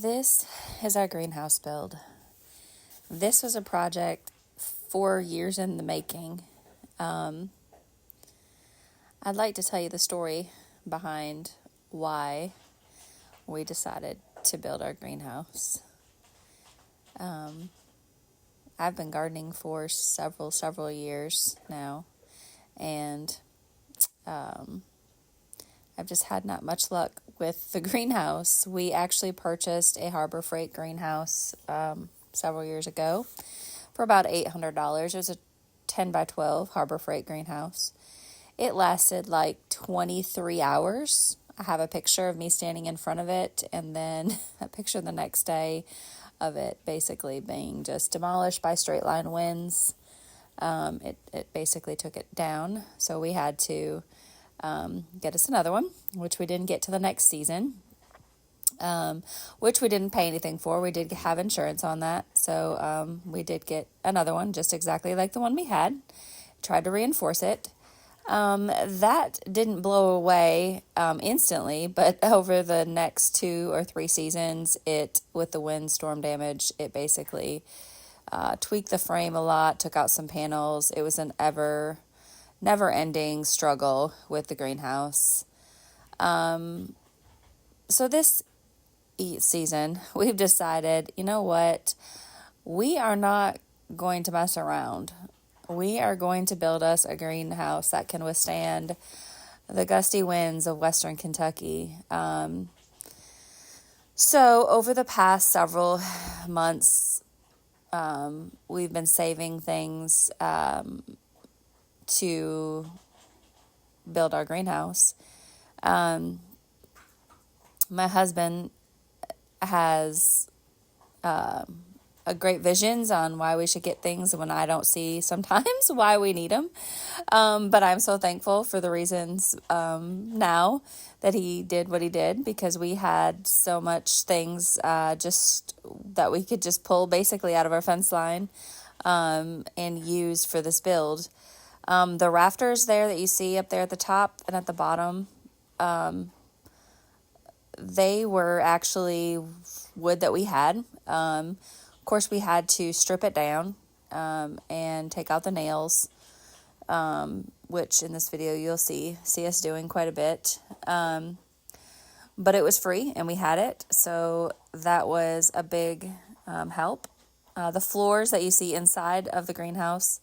This is our greenhouse build. This was a project 4 years in the making. I'd like to tell you the story behind why we decided to build our greenhouse. I've been gardening for several years now, and I've just had not much luck with the greenhouse. We actually purchased a Harbor Freight greenhouse several years ago for about $800. It was a 10 by 12 Harbor Freight greenhouse. It lasted like 23 hours. I have a picture of me standing in front of it, and then a picture the next day of it basically being just demolished by straight line winds. It basically took it down, so we had to get us another one, which we didn't get to the next season, which we didn't pay anything for. We did have insurance on that, so we did get another one just exactly like the one we had. Tried to reinforce it. That didn't blow away instantly, but over the next 2 or 3 seasons, with the windstorm damage, it basically tweaked the frame a lot, took out some panels. It was an never-ending struggle with the greenhouse. So this season, we've decided, you know what? We are not going to mess around. We are going to build us a greenhouse that can withstand the gusty winds of Western Kentucky. So over the past several months, we've been saving things to build our greenhouse. My husband has great visions on why we should get things when I don't see sometimes why we need them. But I'm so thankful for the reasons now that he did what he did, because we had so much things just that we could just pull basically out of our fence line and use for this build. The rafters there that you see up there at the top and at the bottom, they were actually wood that we had. Of course, we had to strip it down and take out the nails, which in this video you'll see us doing quite a bit. But it was free and we had it, so that was a big help. The floors that you see inside of the greenhouse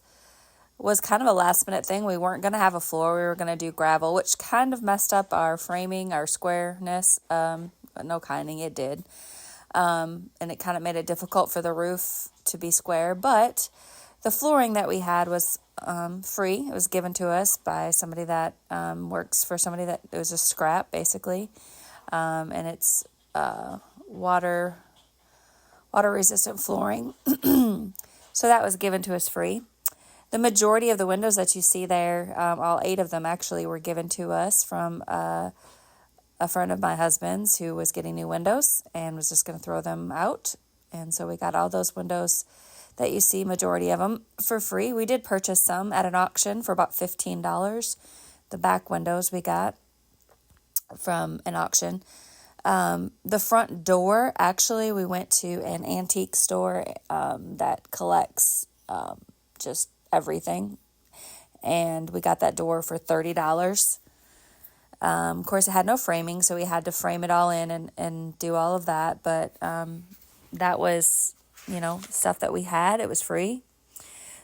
was kind of a last minute thing. We weren't going to have a floor. We were going to do gravel, which kind of messed up our framing, our squareness. It did. And it kind of made it difficult for the roof to be square. But the flooring that we had was free. It was given to us by somebody that works for somebody that it was just scrap, basically. And it's water resistant flooring. So that was given to us free. The majority of the windows that you see there, all 8 of them actually, were given to us from a friend of my husband's who was getting new windows and was just going to throw them out. And so we got all those windows that you see, majority of them, for free. We did purchase some at an auction for about $15. The back windows we got from an auction. The front door, actually, we went to an antique store that collects just everything, and we got that door for $30. Of course, it had no framing, so we had to frame it all in and do all of that, but that was, stuff that we had. It was free.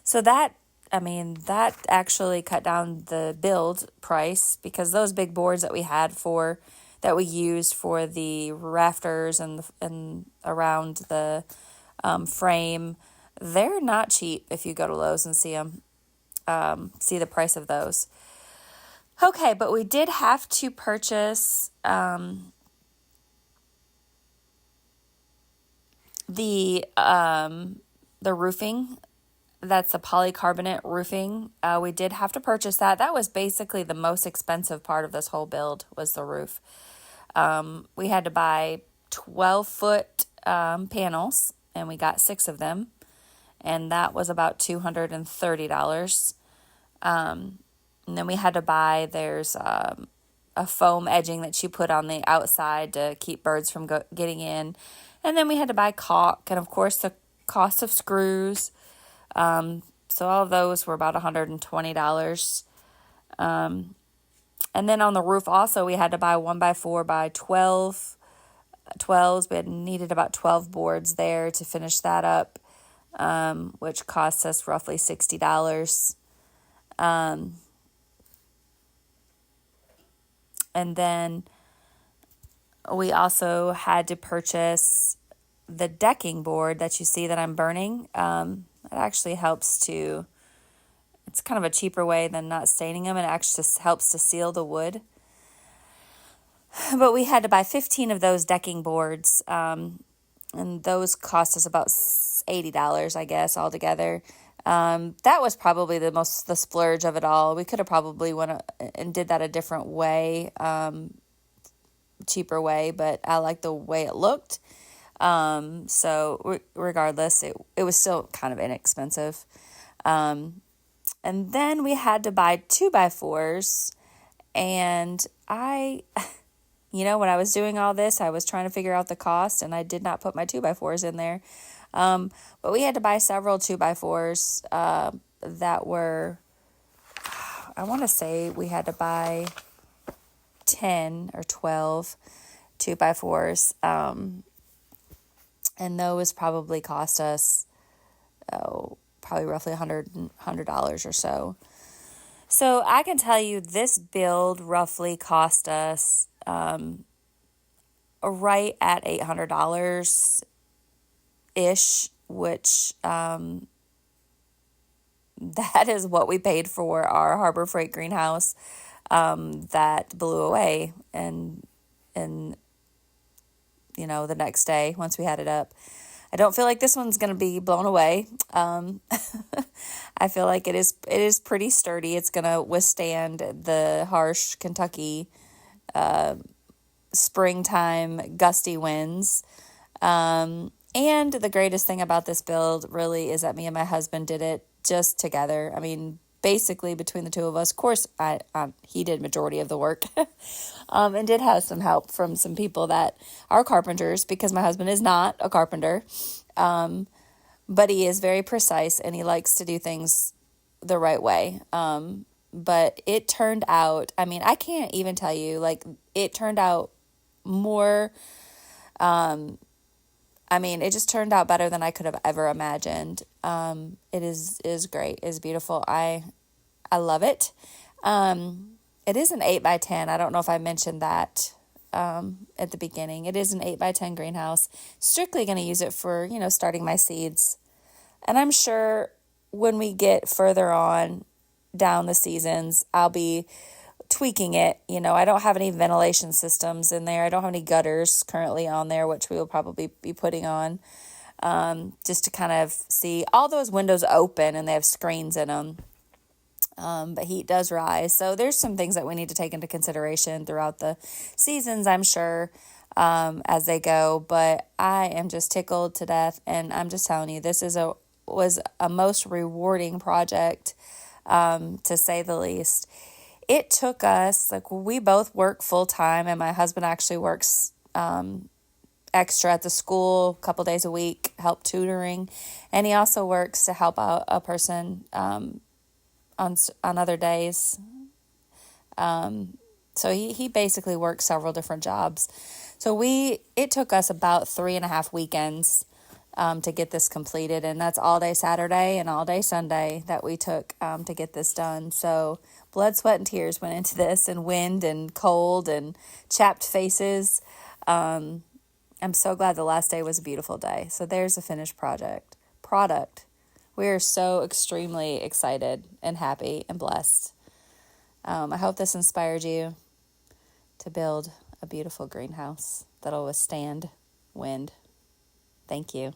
So that actually cut down the build price, because those big boards that we had that we used for the rafters and around the frame, they're not cheap if you go to Lowe's and see them, see the price of those. Okay, but we did have to purchase the roofing. That's a polycarbonate roofing. We did have to purchase that. That was basically the most expensive part of this whole build, was the roof. We had to buy 12-foot panels, and we got 6 of them. And that was about $230. And then we had to buy, there's a foam edging that you put on the outside to keep birds from getting in. And then we had to buy caulk and, of course, the cost of screws. So all of those were about $120. And then on the roof also, we had to buy 1x4 by 12s. We had needed about 12 boards there to finish that up, which cost us roughly $60. And then we also had to purchase the decking board that you see that I'm burning. It actually helps to, it's kind of a cheaper way than not staining them. It actually just helps to seal the wood. But we had to buy 15 of those decking boards, and those cost us about $80, I guess, altogether. That was probably the splurge of it all. We could have probably went and did that a different way, cheaper way, but I like the way it looked. So regardless, it was still kind of inexpensive. And then we had to buy 2x4s, and when I was doing all this, I was trying to figure out the cost, and I did not put my 2x4s in there. But we had to buy several 2x4s that were, I want to say we had to buy 10 or 12 2x4s. And those probably cost us, probably roughly $100 or so. So I can tell you this build roughly cost us right at $800-ish, which that is what we paid for our Harbor Freight greenhouse that blew away and the next day once we had it up. I don't feel like this one's going to be blown away. I feel like it is pretty sturdy. It's going to withstand the harsh Kentucky springtime gusty winds. And the greatest thing about this build really is that me and my husband did it just together. I mean, basically between the two of us. Of course, he did majority of the work and did have some help from some people that are carpenters, because my husband is not a carpenter, but he is very precise and he likes to do things the right way. But it turned out, I mean, I can't even tell you, like, it turned out more, it just turned out better than I could have ever imagined. It is great. It's beautiful. I love it. It is an 8x10. I don't know if I mentioned that at the beginning. It is an 8x10 greenhouse. Strictly going to use it for, starting my seeds. And I'm sure when we get further on down the seasons, I'll be tweaking it. I don't have any ventilation systems in there. I don't have any gutters currently on there, which we will probably be putting on, just to kind of see. All those windows open and they have screens in them, but heat does rise. So there's some things that we need to take into consideration throughout the seasons, I'm sure, as they go. But I am just tickled to death, and I'm just telling you, this was a most rewarding project, to say the least. It took us, we both work full time, and my husband actually works extra at the school a couple days a week, help tutoring, and he also works to help out a person on other days. So he basically works several different jobs. So it took us about 3.5 weekends to get this completed, and that's all day Saturday and all day Sunday that we took to get this done. So blood, sweat, and tears went into this, and wind and cold and chapped faces. I'm so glad the last day was a beautiful day. So there's a finished product. We are so extremely excited and happy and blessed. I hope this inspired you to build a beautiful greenhouse that'll withstand wind. Thank you.